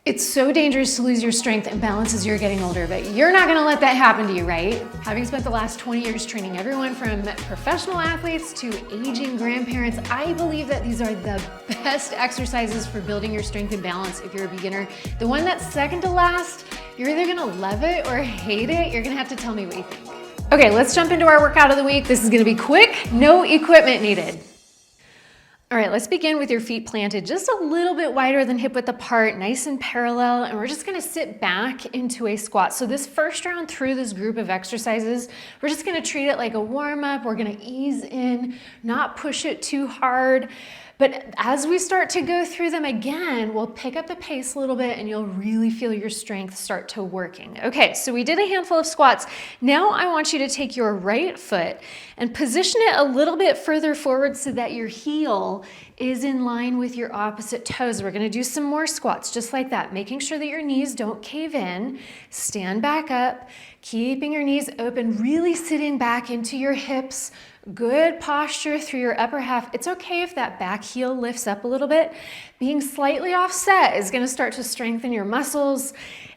It's so dangerous to lose your strength and balance as you're getting older, but you're not gonna let that happen to you, right? Having spent the last 20 years training everyone from professional athletes to aging grandparents, I believe that these are the best exercises for building your strength and balance if you're a beginner. The one that's second to last, you're either gonna love it or hate it. You're gonna have to tell me what you think. Okay, let's jump into our workout of the week. This is gonna be quick, no equipment needed. All right, let's begin with your feet planted just a little bit wider than hip width apart, nice and parallel, and we're just gonna sit back into a squat. So this first round through this group of exercises, we're just gonna treat it like a warm-up. We're gonna ease in, not push it too hard. But as we start to go through them again, we'll pick up the pace a little bit and you'll really feel your strength start to working. Okay, so we did a handful of squats. Now I want you to take your right foot and position it a little bit further forward so that your heel is in line with your opposite toes. We're gonna do some more squats just like that, making sure that your knees don't cave in. Stand back up, keeping your knees open, really sitting back into your hips. Good posture through your upper half. It's okay if that back heel lifts up a little bit. Being slightly offset is gonna start to strengthen your muscles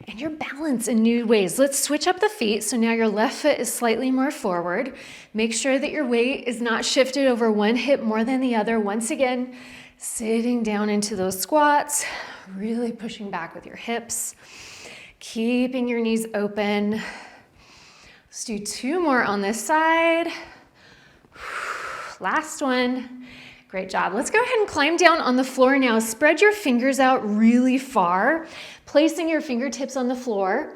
and your balance in new ways. Let's switch up the feet. So now your left foot is slightly more forward. Make sure that your weight is not shifted over one hip more than the other. Once again, sitting down into those squats, really pushing back with your hips, keeping your knees open. Let's do two more on this side. Last one. Great job. Let's go ahead and climb down on the floor now. Spread your fingers out really far, placing your fingertips on the floor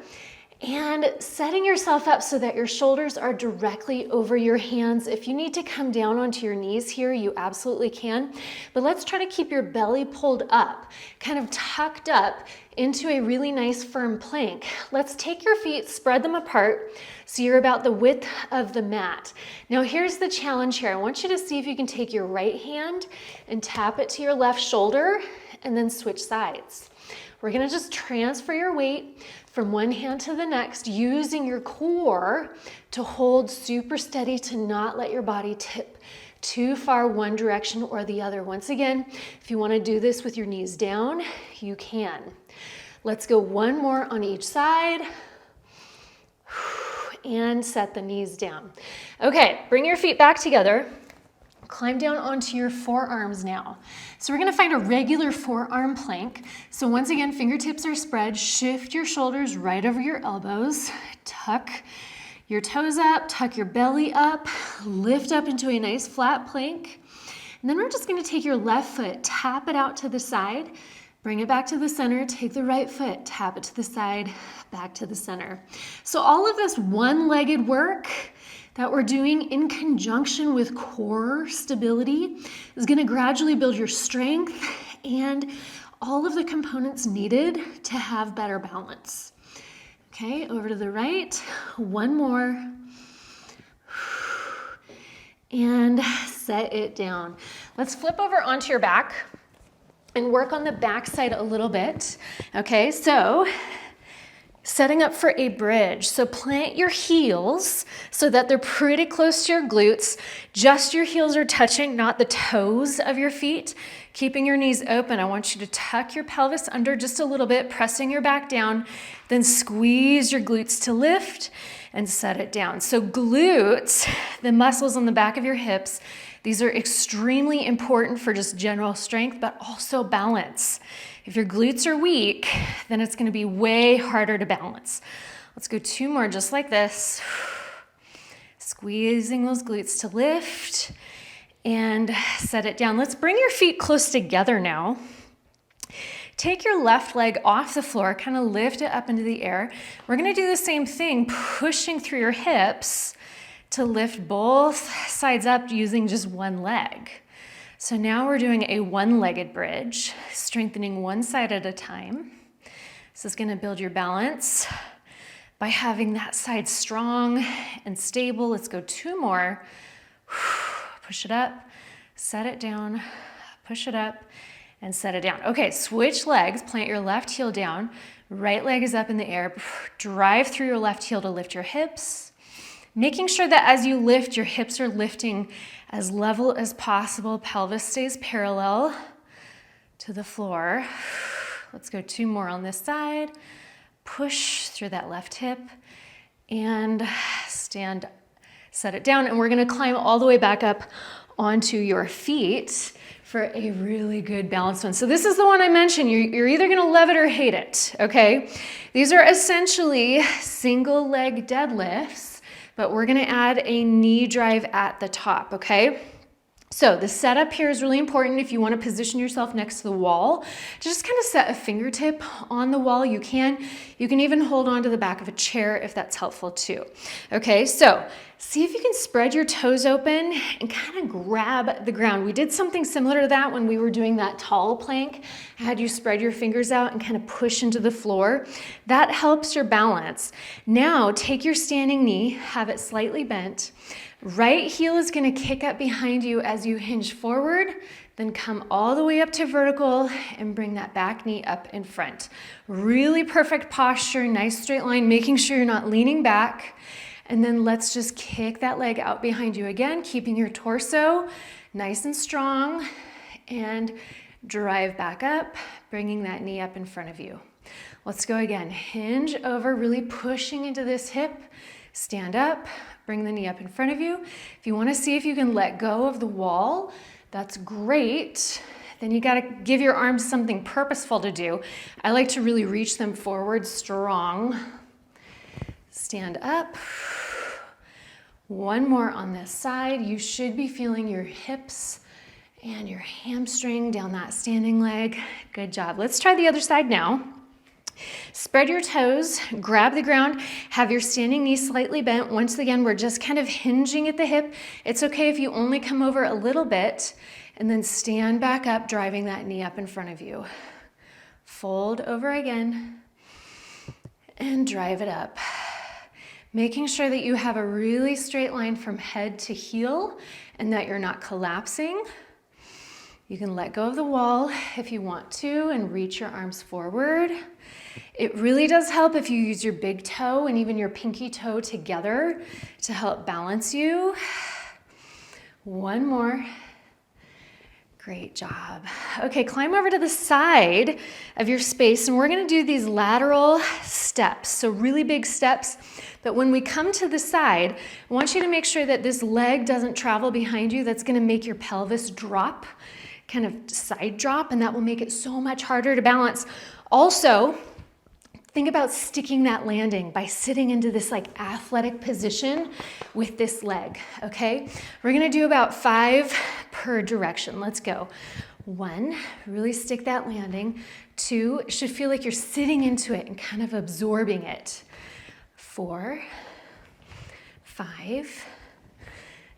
and setting yourself up so that your shoulders are directly over your hands. If you need to come down onto your knees here, you absolutely can. But let's try to keep your belly pulled up, kind of tucked up into a really nice firm plank. Let's take your feet, spread them apart so you're about the width of the mat. Now here's the challenge here. I want you to see if you can take your right hand and tap it to your left shoulder and then switch sides. We're gonna just transfer your weight from one hand to the next, using your core to hold super steady to not let your body tip too far one direction or the other. Once again, if you want to do this with your knees down, you can. Let's go one more on each side and set the knees down. Okay, bring your feet back together. Climb down onto your forearms now. So we're gonna find a regular forearm plank. So once again, fingertips are spread. Shift your shoulders right over your elbows. Tuck your toes up, tuck your belly up, lift up into a nice flat plank. And then we're just gonna take your left foot, tap it out to the side, bring it back to the center, take the right foot, tap it to the side, back to the center. So all of this one-legged work that we're doing in conjunction with core stability is gonna gradually build your strength and all of the components needed to have better balance. Okay, over to the right, one more. And set it down. Let's flip over onto your back and work on the back side a little bit. Okay, so setting up for a bridge. So plant your heels so that they're pretty close to your glutes. Just your heels are touching, not the toes of your feet. Keeping your knees open, I want you to tuck your pelvis under just a little bit, pressing your back down, then squeeze your glutes to lift and set it down. So glutes, the muscles on the back of your hips, these are extremely important for just general strength, but also balance. If your glutes are weak, then it's gonna be way harder to balance. Let's go two more just like this. Squeezing those glutes to lift and set it down. Let's bring your feet close together now. Take your left leg off the floor, kind of lift it up into the air. We're gonna do the same thing, pushing through your hips to lift both sides up using just one leg. So now we're doing a one-legged bridge, strengthening one side at a time. This is gonna build your balance by having that side strong and stable. Let's go two more. Push it up, set it down, push it up, and set it down. Okay, switch legs, plant your left heel down, right leg is up in the air, drive through your left heel to lift your hips, making sure that as you lift, your hips are lifting as level as possible, pelvis stays parallel to the floor. Let's go 2 more on this side. Push through that left hip and stand, set it down. And we're gonna climb all the way back up onto your feet for a really good balanced one. So this is the one I mentioned. You're either gonna love it or hate it, okay? These are essentially single leg deadlifts, but we're gonna add a knee drive at the top, okay? So the setup here is really important. If you want to position yourself next to the wall, just kind of set a fingertip on the wall. You can even hold on to the back of a chair if that's helpful too. Okay, so see if you can spread your toes open and kind of grab the ground. We did something similar to that when we were doing that tall plank. I had you spread your fingers out and kind of push into the floor. That helps your balance. Now take your standing knee, have it slightly bent. Right heel is going to kick up behind you as you hinge forward, then come all the way up to vertical and bring that back knee up in front. Really perfect posture, nice straight line, making sure you're not leaning back. And then let's just kick that leg out behind you again, keeping your torso nice and strong, and drive back up, bringing that knee up in front of you. Let's go again. Hinge over, really pushing into this hip. Stand up, bring the knee up in front of you. If you want to see if you can let go of the wall, that's great. Then you got to give your arms something purposeful to do. I like to really reach them forward strong. Stand up. One more on this side. You should be feeling your hips and your hamstring down that standing leg. Good job. Let's try the other side now. Spread your toes, grab the ground, have your standing knee slightly bent. Once again, we're just kind of hinging at the hip. It's okay if you only come over a little bit, and then stand back up, driving that knee up in front of you. Fold over again and drive it up. Making sure that you have a really straight line from head to heel and that you're not collapsing. You can let go of the wall if you want to and reach your arms forward. It really does help if you use your big toe and even your pinky toe together to help balance you. One more. Great job. Okay, climb over to the side of your space, and we're gonna do these lateral steps. So really big steps, but when we come to the side, I want you to make sure that this leg doesn't travel behind you. That's gonna make your pelvis drop, kind of side drop, and that will make it so much harder to balance. Also, think about sticking that landing by sitting into this like athletic position with this leg, okay? We're gonna do about 5 per direction. Let's go. 1, really stick that landing. 2, it should feel like you're sitting into it and kind of absorbing it. 4, 5,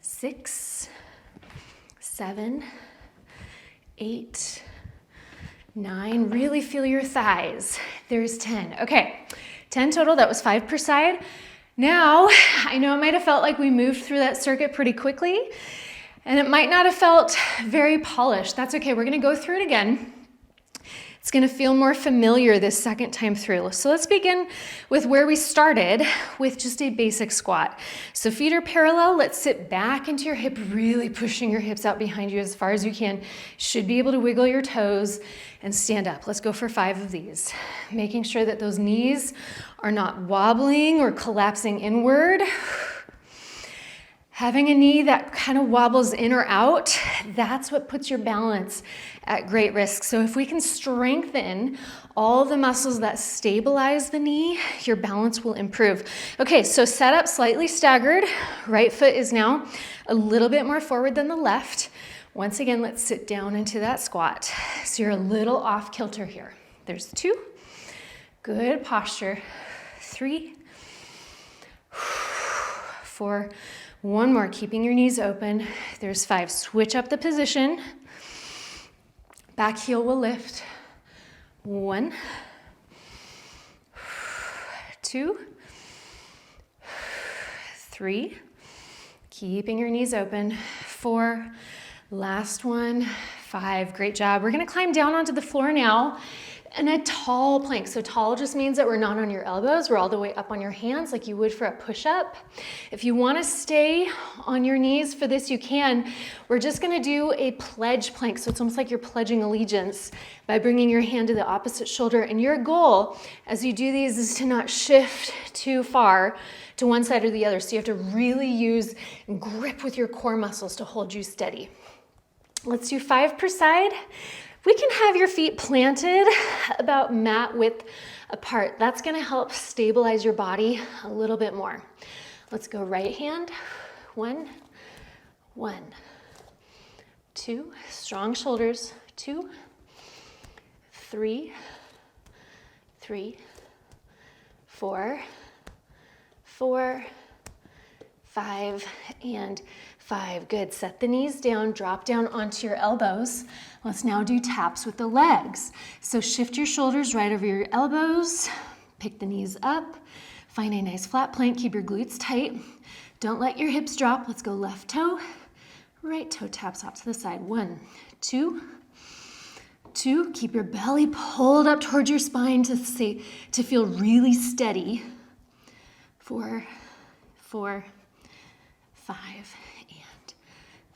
6, 7, 8, 9, really feel your thighs. There's 10. Okay, 10 total. That was 5 per side. Now, I know it might have felt like we moved through that circuit pretty quickly, and it might not have felt very polished. That's okay. We're going to go through it again. It's going to feel more familiar this second time through. So let's begin with where we started with just a basic squat. So feet are parallel. Let's sit back into your hip, really pushing your hips out behind you as far as you can. Should be able to wiggle your toes and stand up. Let's go for 5 of these. Making sure that those knees are not wobbling or collapsing inward. Having a knee that kind of wobbles in or out, that's what puts your balance at great risk. So if we can strengthen all the muscles that stabilize the knee, your balance will improve. Okay, so set up slightly staggered. Right foot is now a little bit more forward than the left. Once again, let's sit down into that squat. So you're a little off kilter here. There's 2. Good posture. 3, 4, 1 more, keeping your knees open. There's 5. Switch up the position. Back heel will lift. 1, 2, 3. Keeping your knees open. 4. Last one. 5. Great job. We're going to climb down onto the floor now. And a tall plank. So tall just means that we're not on your elbows. We're all the way up on your hands like you would for a push-up. If you want to stay on your knees for this, you can. We're just going to do a pledge plank. So it's almost like you're pledging allegiance by bringing your hand to the opposite shoulder. And your goal as you do these is to not shift too far to one side or the other. So you have to really use and grip with your core muscles to hold you steady. Let's do 5 per side. We can have your feet planted about mat width apart. That's gonna help stabilize your body a little bit more. Let's go right hand, 1, 2, strong shoulders, 2, 3, 4, 5, and 5. Good. Set the knees down, drop down onto your elbows. Let's now do taps with the legs. So shift your shoulders right over your elbows, pick the knees up, find a nice flat plank, keep your glutes tight. Don't let your hips drop. Let's go left toe, right toe taps out to the side. 1, 2, keep your belly pulled up towards your spine to feel really steady. 4, 5, and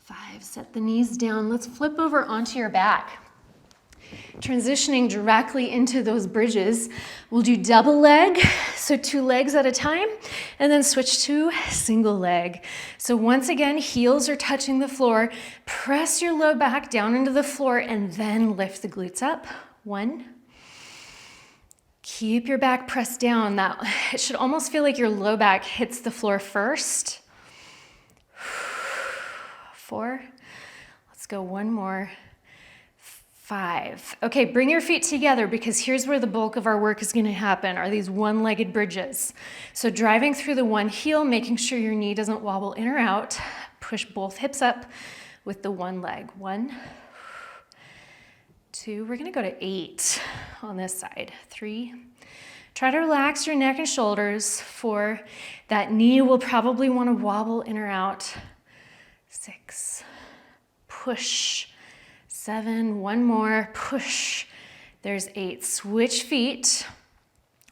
5. Set the knees down. Let's flip over onto your back. Transitioning directly into those bridges, we'll do double leg, so 2 legs at a time, and then switch to single leg. So once again, heels are touching the floor. Press your low back down into the floor and then lift the glutes up. 1. Keep your back pressed down. It should almost feel like your low back hits the floor first. 4. Let's go one more. 5. Okay, bring your feet together because here's where the bulk of our work is going to happen, are these one-legged bridges. So driving through the one heel, making sure your knee doesn't wobble in or out. Push both hips up with the one leg. 1, 2. We're going to go to 8 on this side. 3. Try to relax your neck and shoulders. 4. That knee will probably want to wobble in or out. 6. Push. 7. One more. Push. There's 8. Switch feet.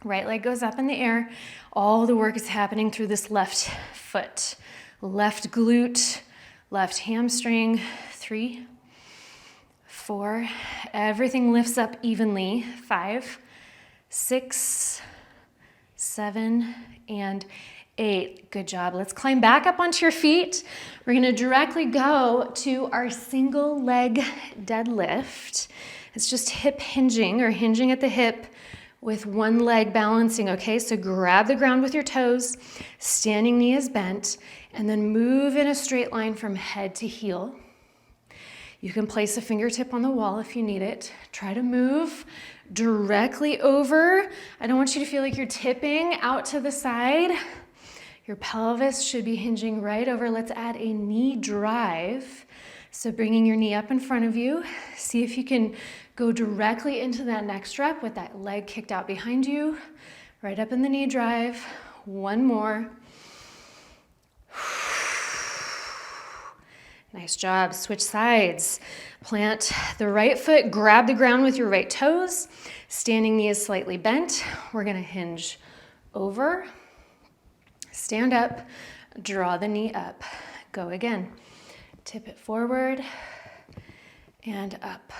Right leg goes up in the air. All the work is happening through this left foot. Left glute, left hamstring. 3, 4. Everything lifts up evenly. 5, 6, 7, and 8. Good job. Let's climb back up onto your feet. We're going to directly go to our single leg deadlift. It's just hip hinging or hinging at the hip with one leg balancing, okay? So grab the ground with your toes, standing knee is bent, and then move in a straight line from head to heel. You can place a fingertip on the wall if you need it. Try to move directly over. I don't want you to feel like you're tipping out to the side. Your pelvis should be hinging right over. Let's add a knee drive. So bringing your knee up in front of you. See if you can go directly into that next rep with that leg kicked out behind you. Right up in the knee drive. One more. Nice job. Switch sides. Plant the right foot, grab the ground with your right toes. Standing knee is slightly bent. We're going to hinge over. Stand up, draw the knee up. Go again. Tip it forward and up.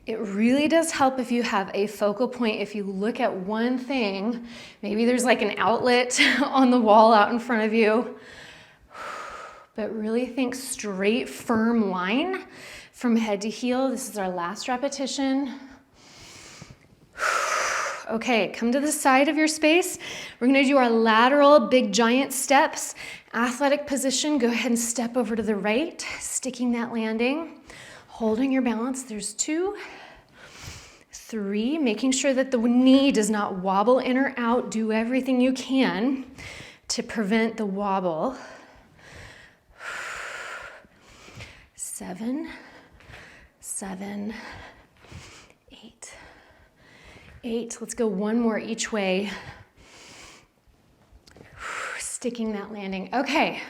It really does help if you have a focal point. If you look at one thing, maybe there's like an outlet on the wall out in front of you, but really think straight, firm line from head to heel. This is our last repetition. Okay, come to the side of your space. We're gonna do our lateral big giant steps. Athletic position, go ahead and step over to the right, sticking that landing, holding your balance. There's 2, 3, making sure that the knee does not wobble in or out. Do everything you can to prevent the wobble. 7, 8. 8. Let's go one more each way. Sticking that landing. Okay,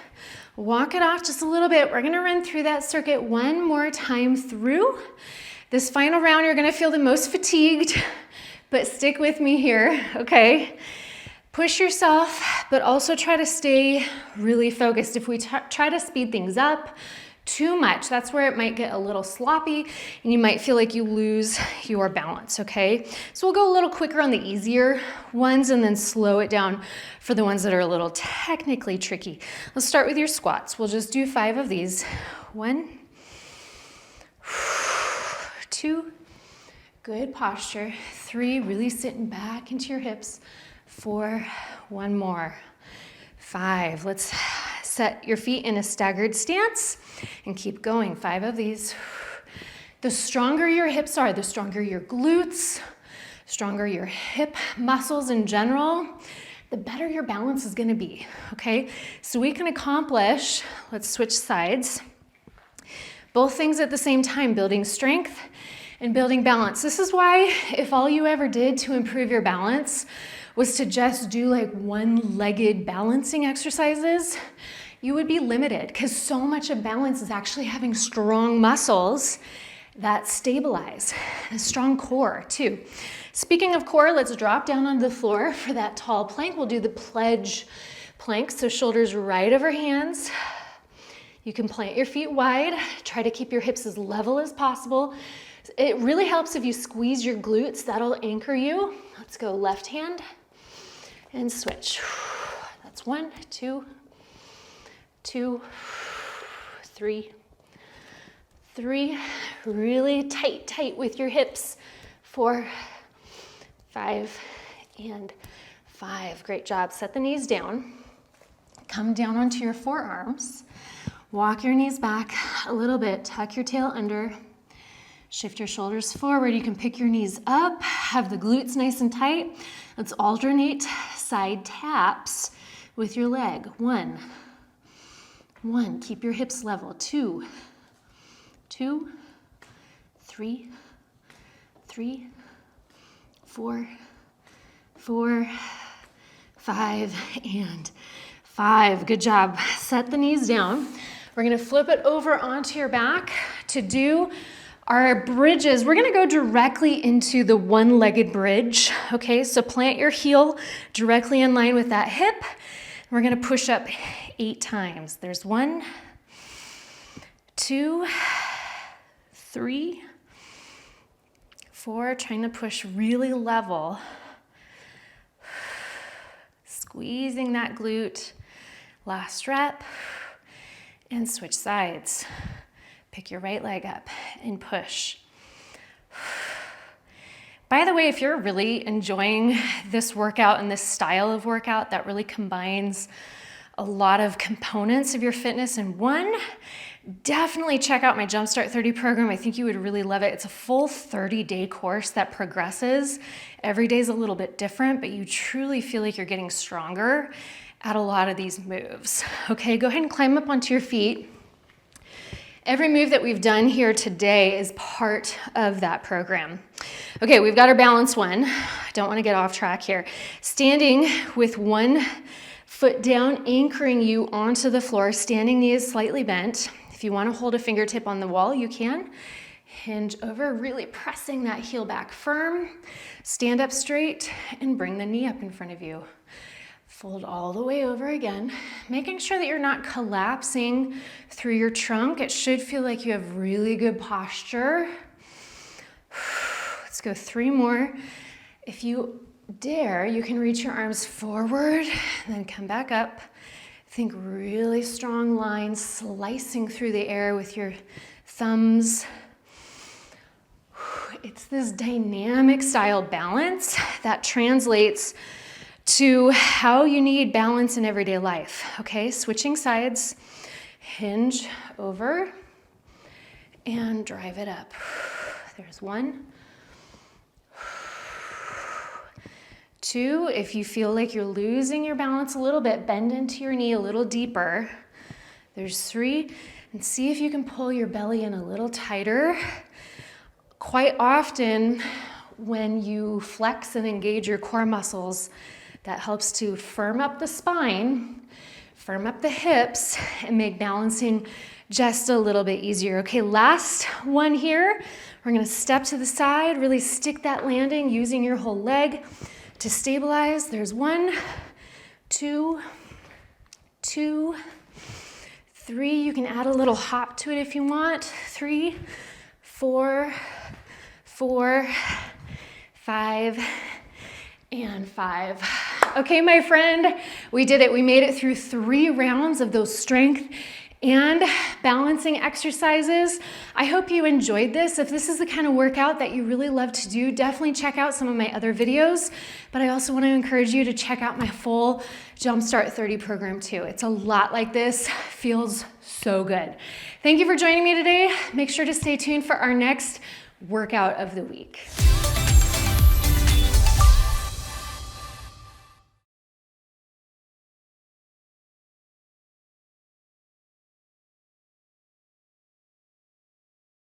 walk it off just a little bit. We're gonna run through that circuit one more time through. This final round, you're gonna feel the most fatigued, but stick with me here, okay? Push yourself, but also try to stay really focused. If we try to speed things up too much, that's where it might get a little sloppy and you might feel like you lose your balance, okay? So we'll go a little quicker on the easier ones and then slow it down for the ones that are a little technically tricky. Let's start with your squats. We'll just do 5 of these. 1, 2, good posture. 3, really sitting back into your hips. 4, 1 more. 5, let's set your feet in a staggered stance and keep going. 5 of these. The stronger your hips are, the stronger your glutes, stronger your hip muscles in general, the better your balance is gonna be, okay? So we can accomplish, let's switch sides, both things at the same time, building strength and building balance. This is why if all you ever did to improve your balance was to just do like one-legged balancing exercises, you would be limited because so much of balance is actually having strong muscles that stabilize and a strong core too. Speaking of core, let's drop down onto the floor for that tall plank. We'll do the pledge plank, so shoulders right over hands. You can plant your feet wide. Try to keep your hips as level as possible. It really helps if you squeeze your glutes. That'll anchor you. Let's go left hand and switch. That's 1, 2, 2, 3, 3. Really tight with your hips. 4, 5, and 5. Great job. Set the knees down. Come down onto your forearms. Walk your knees back a little bit. Tuck your tail under. Shift your shoulders forward. You can pick your knees up. Have the glutes nice and tight. Let's alternate side taps with your leg. 1, 1. Keep your hips level. 2, 2, 3, 3, 4, 4, 5, and 5. Good job. Set the knees down. We're gonna flip it over onto your back to do our bridges. We're gonna go directly into the one-legged bridge, okay? So plant your heel directly in line with that hip. We're gonna push up 8 times. There's 1, 2, 3, 4, trying to push really level. Squeezing that glute. Last rep, and switch sides. Pick your right leg up and push. By the way, if you're really enjoying this workout and this style of workout that really combines a lot of components of your fitness in one, definitely check out my Jumpstart 30 program. I think you would really love it. It's a full 30-day course that progresses. Every day is a little bit different, but you truly feel like you're getting stronger at a lot of these moves. Okay, go ahead and climb up onto your feet. Every move that we've done here today is part of that program. Okay, we've got our balance one. I don't want to get off track here. Standing with one foot down, anchoring you onto the floor. Standing knee is slightly bent. If you want to hold a fingertip on the wall, you can. Hinge over, really pressing that heel back firm. Stand up straight and bring the knee up in front of you. Fold all the way over again, making sure that you're not collapsing through your trunk. It should feel like you have really good posture. Let's go 3 more. If you dare, you can reach your arms forward, then come back up. Think really strong lines slicing through the air with your thumbs. It's this dynamic style balance that translates to how you need balance in everyday life. Okay, switching sides, hinge over and drive it up. There's 1, 2. If you feel like you're losing your balance a little bit, bend into your knee a little deeper. There's 3, and see if you can pull your belly in a little tighter. Quite often, when you flex and engage your core muscles, that helps to firm up the spine, firm up the hips, and make balancing just a little bit easier. Okay, last one here. We're gonna step to the side, really stick that landing using your whole leg to stabilize. There's 1, 2, 2, 3. You can add a little hop to it if you want. 3, 4, 4, 5, and 5. Okay, my friend, we did it. We made it through 3 rounds of those strength and balancing exercises. I hope you enjoyed this. If this is the kind of workout that you really love to do, definitely check out some of my other videos. But I also want to encourage you to check out my full Jumpstart 30 program too. It's a lot like this, feels so good. Thank you for joining me today. Make sure to stay tuned for our next workout of the week.